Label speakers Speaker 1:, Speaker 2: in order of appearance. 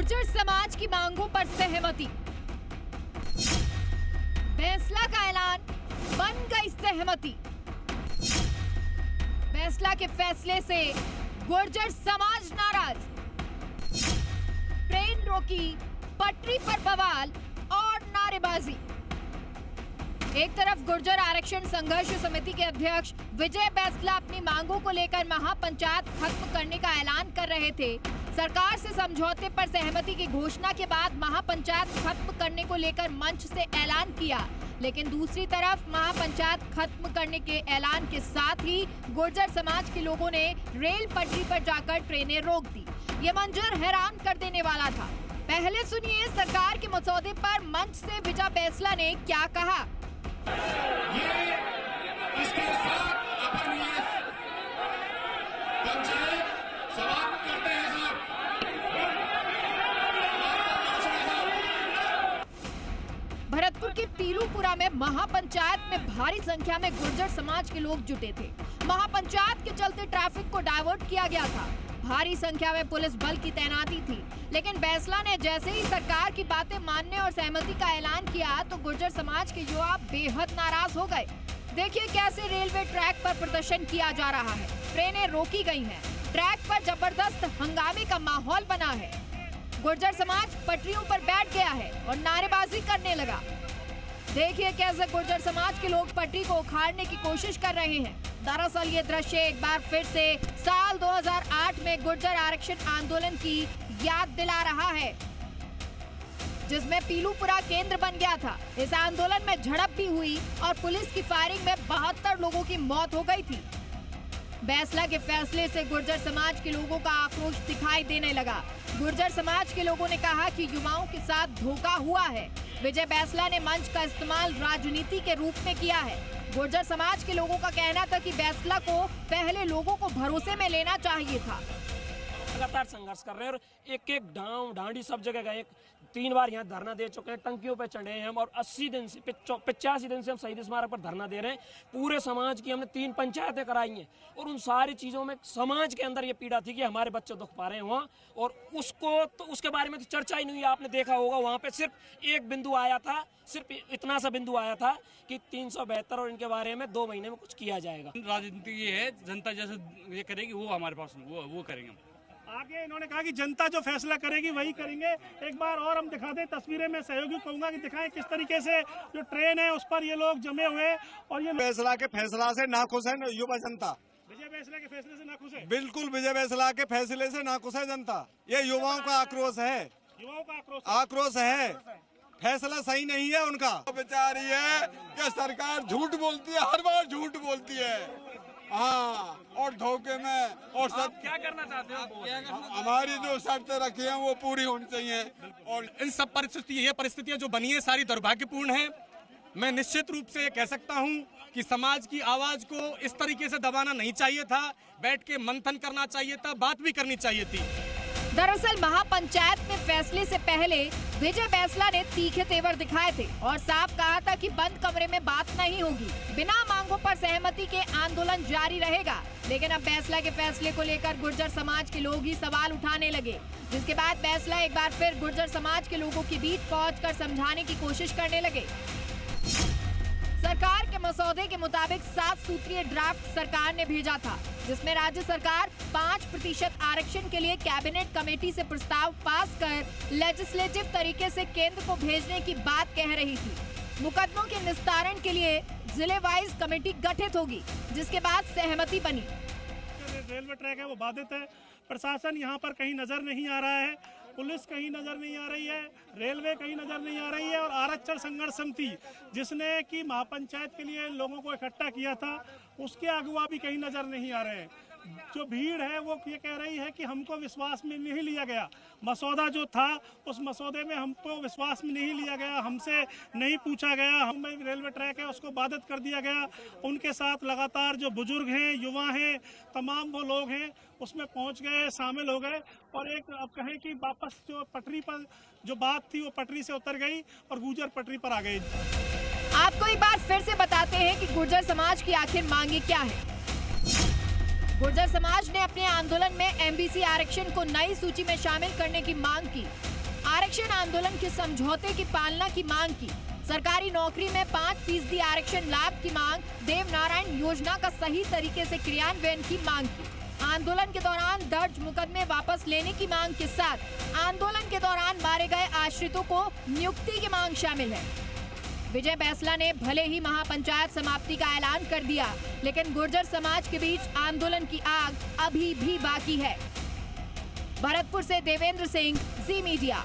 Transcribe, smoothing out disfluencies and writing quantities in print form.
Speaker 1: गुर्जर समाज की मांगों पर सहमति। फैसला का ऐलान, बन गई सहमति। फैसला के फैसले से गुर्जर समाज नाराज। ट्रेन रोकी, पटरी पर बवाल और नारेबाजी। एक तरफ गुर्जर आरक्षण संघर्ष समिति के अध्यक्ष विजय बैंसला अपनी मांगों को लेकर महापंचायत खत्म करने का ऐलान कर रहे थे। सरकार से समझौते पर सहमति की घोषणा के बाद महापंचायत खत्म करने को लेकर मंच से ऐलान किया, लेकिन दूसरी तरफ महापंचायत खत्म करने के ऐलान के साथ ही गुर्जर समाज के लोगों ने रेल पटरी पर जाकर ट्रेनें रोक दी। ये मंजर हैरान कर देने वाला था। पहले सुनिए सरकार के मसौदे पर मंच से विजय बैंसला ने क्या कहा।
Speaker 2: इसके साथ अपन ये पंचायत समाप्त करते हैं साहब।
Speaker 1: भरतपुर के पीलूपुरा में महापंचायत में भारी संख्या में गुर्जर समाज के लोग जुटे थे। महापंचायत के चलते ट्रैफिक को डायवर्ट किया गया था। भारी संख्या में पुलिस बल की तैनाती थी, लेकिन बैंसला ने जैसे ही सरकार की बातें मानने और सहमति का ऐलान किया तो गुर्जर समाज के युवा बेहद नाराज हो गए। देखिए कैसे रेलवे ट्रैक पर प्रदर्शन किया जा रहा है। ट्रेनें रोकी गई हैं, ट्रैक पर जबरदस्त हंगामे का माहौल बना है। गुर्जर समाज पटरियों पर बैठ गया है और नारेबाजी करने लगा। देखिए कैसे गुर्जर समाज के लोग पटरी को उखाड़ने की कोशिश कर रहे हैं। दरअसल ये दृश्य एक बार फिर से साल 2008 में गुर्जर आरक्षण आंदोलन की याद दिला रहा है, जिसमें पीलूपुरा केंद्र बन गया था। इस आंदोलन में झड़प भी हुई और पुलिस की फायरिंग में 72 लोगों की मौत हो गई थी। बैंसला के फैसले से गुर्जर समाज के लोगों का आक्रोश दिखाई देने लगा। गुर्जर समाज के लोगों ने कहा कि युवाओं के साथ धोखा हुआ है। विजय बैंसला ने मंच का इस्तेमाल राजनीति के रूप में किया है। गुर्जर समाज के लोगों का कहना था कि बैंसला को पहले लोगों को भरोसे में लेना चाहिए था।
Speaker 3: लगातार संघर्ष कर रहे हैं और एक एक गांव डांडी सब जगह गए। 3 बार यहाँ धरना दे चुके हैं, टंकियों पे चढ़े हैं हम और 80 दिन से 85 दिन से हम शहीद स्मारक पर धरना दे रहे हैं। पूरे समाज की हमने 3 पंचायतें कराई हैं और उन सारी चीज़ों में समाज के अंदर ये पीड़ा थी कि हमारे बच्चे दुख पा रहे हैं वहाँ, और उसको तो उसके बारे में तो चर्चा ही नहीं हुई। आपने देखा होगा वहाँ पे सिर्फ एक बिंदु आया था, सिर्फ इतना सा बिंदु आया था कि 372 और इनके बारे में 2 महीने में कुछ किया जाएगा।
Speaker 4: राजनीति ये है, जनता जैसे ये करेगी वो हमारे पास वो करेंगे।
Speaker 5: आगे इन्होंने कहा कि जनता जो फैसला करेगी वही करेंगे। एक बार और हम दिखा दें तस्वीरें में, सहयोगी कहूंगा कि दिखाएं किस तरीके से जो ट्रेन है उस पर ये लोग जमे हुए और ये
Speaker 6: बैंसला के फैसला से नाखुश है युवा जनता।
Speaker 5: विजय बैंसला के फैसले से नाखुश है।
Speaker 6: बिल्कुल विजय बैंसला के फैसले से नाखुश है जनता। ये युवाओं का आक्रोश है,
Speaker 5: युवाओं का
Speaker 6: आक्रोश है। फैसला सही नहीं है उनका। बेचारी है कि सरकार झूठ बोलती है, हर बार झूठ बोलती है। हाँ, और धोखे में और सब
Speaker 4: क्या करना चाहते हो?
Speaker 6: हमारी जो शर्तें रखी हैं वो पूरी होनी चाहिए।
Speaker 4: और इन सब परिस्थितियां जो बनी है सारी दुर्भाग्यपूर्ण है। मैं निश्चित रूप से कह सकता हूं कि समाज की आवाज को इस तरीके से दबाना नहीं चाहिए था। बैठ के मंथन करना चाहिए था, बात भी करनी चाहिए थी।
Speaker 1: दरअसल महापंचायत में फैसले से पहले विजय बैंसला ने तीखे तेवर दिखाए थे और साफ कहा था कि बंद कमरे में बात नहीं होगी, बिना मांगों पर सहमति के आंदोलन जारी रहेगा। लेकिन अब बैंसला के फैसले को लेकर गुर्जर समाज के लोग ही सवाल उठाने लगे, जिसके बाद बैंसला एक बार फिर गुर्जर समाज के लोगों के बीच पहुंचकर समझाने की कोशिश करने लगे। सरकार के मसौदे के मुताबिक 7 सूत्रीय ड्राफ्ट सरकार ने भेजा था, जिसमें राज्य सरकार 5% आरक्षण के लिए कैबिनेट कमेटी से प्रस्ताव पास कर लेजिस्लेटिव तरीके से केंद्र को भेजने की बात कह रही थी। मुकदमों के निस्तारण के लिए जिले वाइज कमेटी गठित होगी, जिसके बाद सहमति बनी।
Speaker 5: रेलवे ट्रैक है वो बाधित है, प्रशासन यहाँ पर कहीं नजर नहीं आ रहा है, पुलिस कहीं नजर नहीं आ रही है, रेलवे कहीं नजर नहीं आ रही है और आरक्षण संघर्ष समिति जिसने कि महापंचायत के लिए लोगों को इकट्ठा किया था उसके अगुवा भी कहीं नजर नहीं आ रहे हैं। जो भीड़ है वो ये कह रही है कि हमको विश्वास में नहीं लिया गया। मसौदा जो था उस मसौदे में हमको विश्वास में नहीं लिया गया, हमसे नहीं पूछा गया। हमें रेलवे ट्रैक है उसको बाधित कर दिया गया। उनके साथ लगातार जो बुजुर्ग हैं, युवा हैं, तमाम वो लोग हैं उसमें पहुंच गए, शामिल हो गए और एक अब कहें कि वापस जो पटरी पर जो बात थी वो पटरी से उतर गई और गुर्जर पटरी पर आ गई।
Speaker 1: आपको एक बार फिर से बताते हैं कि गुर्जर समाज की आखिर मांगे क्या है। गुर्जर समाज ने अपने आंदोलन में एमबीसी आरक्षण को नई सूची में शामिल करने की मांग की। आरक्षण आंदोलन के समझौते की पालना की मांग की, सरकारी नौकरी में 5% आरक्षण लाभ की मांग, देवनारायण योजना का सही तरीके से क्रियान्वयन की मांग की। आंदोलन के दौरान दर्ज मुकदमे वापस लेने की मांग के साथ आंदोलन के दौरान मारे गए आश्रितों को नियुक्ति की मांग शामिल है। विजय बैंसला ने भले ही महापंचायत समाप्ति का ऐलान कर दिया, लेकिन गुर्जर समाज के बीच आंदोलन की आग अभी भी बाकी है। भरतपुर से देवेंद्र सिंह, जी मीडिया।